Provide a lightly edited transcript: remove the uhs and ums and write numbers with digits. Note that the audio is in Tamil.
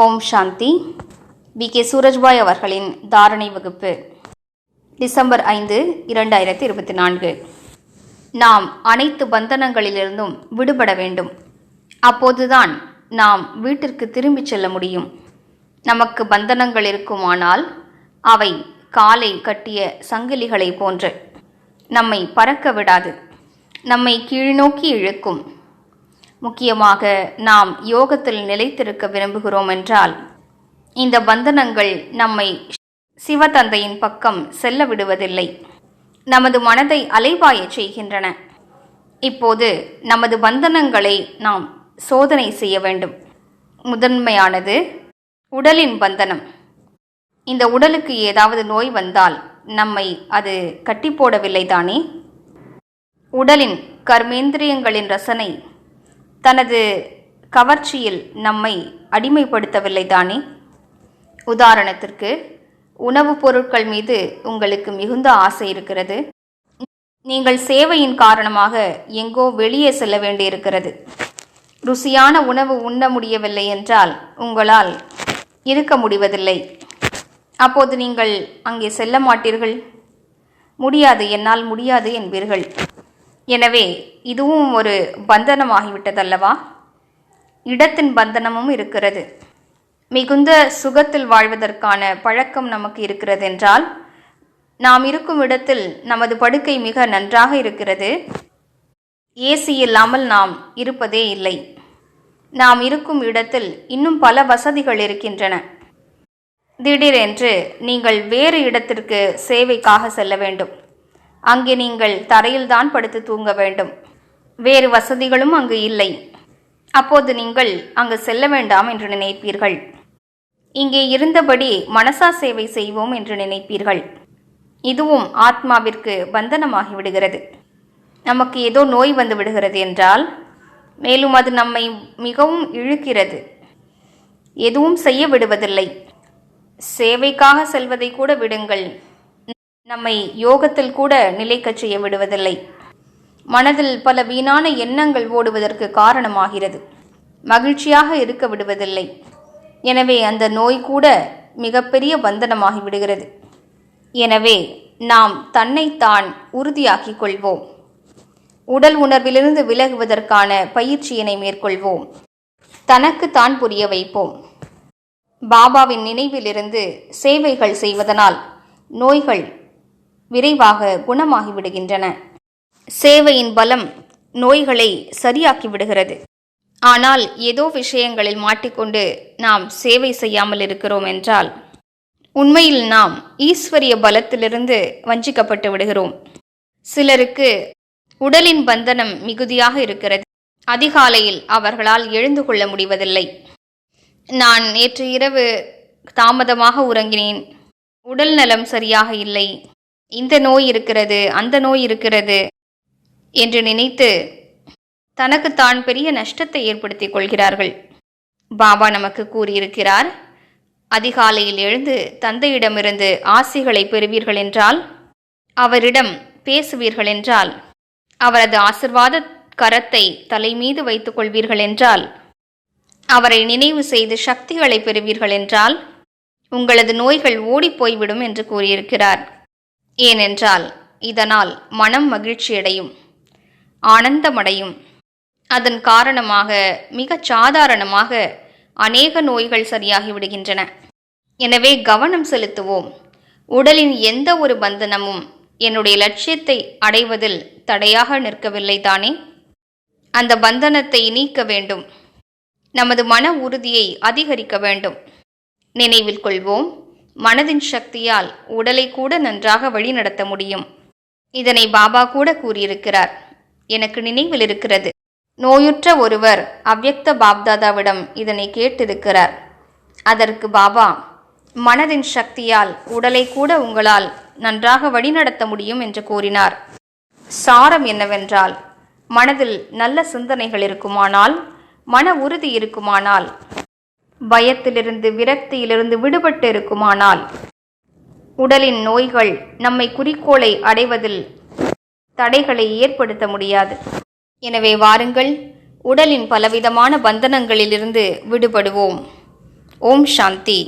ஓம் சாந்தி. கே சூரஜ்பாய் அவர்களின் தாரணை வகுப்பு, டிசம்பர் 5, 2024. நாம் அனைத்து பந்தனங்களிலிருந்தும் விடுபட வேண்டும். அப்போதுதான் நாம் வீட்டிற்கு திரும்பிச் செல்ல முடியும். நமக்கு பந்தனங்கள் இருக்குமானால் அவை காலை கட்டிய சங்கிலிகளை போன்று நம்மை பறக்க விடாது, நம்மை கீழ்நோக்கி இழுக்கும். முக்கியமாக நாம் யோகத்தில் நிலைத்திருக்க விரும்புகிறோம் என்றால் இந்த பந்தனங்கள் நம்மை சிவதந்தையின் பக்கம் செல்ல விடுவதில்லை, நமது மனதை அலைபாயச் செய்கின்றன. இப்போது நமது பந்தனங்களை நாம் சோதனை செய்ய வேண்டும். முதன்மையானது உடலின் பந்தனம். இந்த உடலுக்கு ஏதாவது நோய் வந்தால் நம்மை அது கட்டி போடவில்லை தானே? உடலின் கர்மேந்திரியங்களின் ரசனை தனது கவர்ச்சியில் நம்மை அடிமைப்படுத்தவில்லை தானே? உதாரணத்திற்கு, உணவுப் பொருட்கள் மீது உங்களுக்கு மிகுந்த ஆசை இருக்கிறது. நீங்கள் சேவையின் காரணமாக எங்கோ வெளியே செல்ல வேண்டியிருக்கிறது. ருசியான உணவு உண்ண முடியவில்லை என்றால் உங்களால் இருக்க முடிவதில்லை. அப்போது நீங்கள் அங்கே செல்ல மாட்டீர்கள். முடியாது, என்னால் முடியாது என்பீர்கள். எனவே இதுவும் ஒரு பந்தனமாகிவிட்டதல்லவா? இடத்தின் பந்தனமும் இருக்கிறது. மிகுந்த சுகத்தில் வாழ்வதற்கான பழக்கம் நமக்கு இருக்கிறது என்றால், நாம் இருக்கும் இடத்தில் நமது படுக்கை மிக நன்றாக இருக்கிறது. ஏசி இல்லாமல் நாம் இருப்பதே இல்லை. நாம் இருக்கும் இடத்தில் இன்னும் பல வசதிகள் இருக்கின்றன. திடீரென்று நீங்கள் வேறு இடத்திற்கு சேவைக்காக செல்ல வேண்டும். அங்கே நீங்கள் தரையில்தான் படுத்து தூங்க வேண்டும். வேறு வசதிகளும் அங்கு இல்லை. அப்போது நீங்கள் அங்கு செல்ல வேண்டாம் என்று நினைப்பீர்கள். இங்கே இருந்தபடி மனசா சேவை செய்வோம் என்று நினைப்பீர்கள். இதுவும் ஆத்மாவிற்கு பந்தனமாகி விடுகிறது. நமக்கு ஏதோ நோய் வந்து விடுகிறது என்றால், மேலும் அது நம்மை மிகவும் இழுக்கிறது. எதுவும் செய்ய விடுவதில்லை. சேவைக்காக செல்வதை கூட விடுங்கள், நம்மை யோகத்தில் கூட நிலைக்கச் செய்ய விடுவதில்லை. மனதில் பல வீணான எண்ணங்கள் ஓடுவதற்கு காரணமாகிறது. மகிழ்ச்சியாக இருக்க விடுவதில்லை. எனவே அந்த நோய் கூட மிகப்பெரிய பந்தனமாகி விடுகிறது. எனவே நாம் தன்னைத்தான் உறுதியாக்கிக் கொள்வோம். உடல் உணர்விலிருந்து விலகுவதற்கான பயிற்சியினை மேற்கொள்வோம். தனக்கு தான் புரிய வைப்போம். பாபாவின் நினைவிலிருந்து சேவைகள் செய்வதனால் நோய்கள் விரைவாக குணமாகிவிடுகின்றன. சேவையின் பலம் நோய்களை சரியாக்கி விடுகிறது. ஆனால் ஏதோ விஷயங்களில் மாட்டிக்கொண்டு நாம் சேவை செய்யாமல் இருக்கிறோம் என்றால், உண்மையில் நாம் ஈஸ்வரிய பலத்திலிருந்து வஞ்சிக்கப்பட்டு விடுகிறோம். சிலருக்கு உடலின் பந்தனம் மிகுதியாக இருக்கிறது. அதிகாலையில் அவர்களால் எழுந்து கொள்ள முடிவதில்லை. நான் நேற்று இரவு தாமதமாக உறங்கினேன், உடல் நலம் சரியாக இல்லை, இந்த நோய் இருக்கிறது, அந்த நோய் இருக்கிறது என்று நினைத்து தனக்குத்தான் பெரிய நஷ்டத்தை ஏற்படுத்திக் கொள்கிறார்கள். பாபா நமக்கு கூறியிருக்கிறார், அதிகாலையில் எழுந்து தந்தையிடமிருந்து ஆசிகளை பெறுவீர்கள் என்றால், அவரிடம் பேசுவீர்கள் என்றால், அவரது ஆசிர்வாத கரத்தை தலை மீது வைத்துக் கொள்வீர்கள் என்றால், அவரை நினைவு செய்து சக்திகளை பெறுவீர்கள் என்றால், உங்களது நோய்கள் ஓடிப்போய்விடும் என்று கூறியிருக்கிறார். ஏனென்றால் இதனால் மனம் மகிழ்ச்சியடையும், ஆனந்தமடையும். அதன் காரணமாக மிகச் சாதாரணமாக அநேக நோய்கள் சரியாகிவிடுகின்றன. எனவே கவனம் செலுத்துவோம். உடலின் எந்த ஒரு பந்தனமும் என்னுடைய லட்சியத்தை அடைவதில் தடையாக நிற்கவில்லை தானே? அந்த பந்தனத்தை நீக்க வேண்டும். நமது மன உறுதியை அதிகரிக்க வேண்டும். நினைவில் கொள்வோம், மனதின் சக்தியால் உடலை கூட நன்றாக வழிநடத்த முடியும். இதனை பாபா கூட கூறியிருக்கிறார். எனக்கு நினைவில் இருக்கிறது, நோயுற்ற ஒருவர் அவ்யக்த பாப்தாதாவிடம் இதனை கேட்டிருக்கிறார். அதற்கு பாபா, மனதின் சக்தியால் உடலை கூட உங்களால் நன்றாக வழிநடத்த முடியும் என்று கூறினார். சாரம் என்னவென்றால், மனதில் நல்ல சிந்தனைகள் இருக்குமானால், மன உறுதி இருக்குமானால், பயத்திலிருந்து விரக்தியிலிருந்து விடுபட்டு இருக்குமானால், உடலின் நோய்கள் நம்மை குறிக்கோளை அடைவதில் தடைகளை ஏற்படுத்த முடியாது. எனவே வாருங்கள், உடலின் பலவிதமான பந்தனங்களிலிருந்து விடுபடுவோம். ஓம் சாந்தி.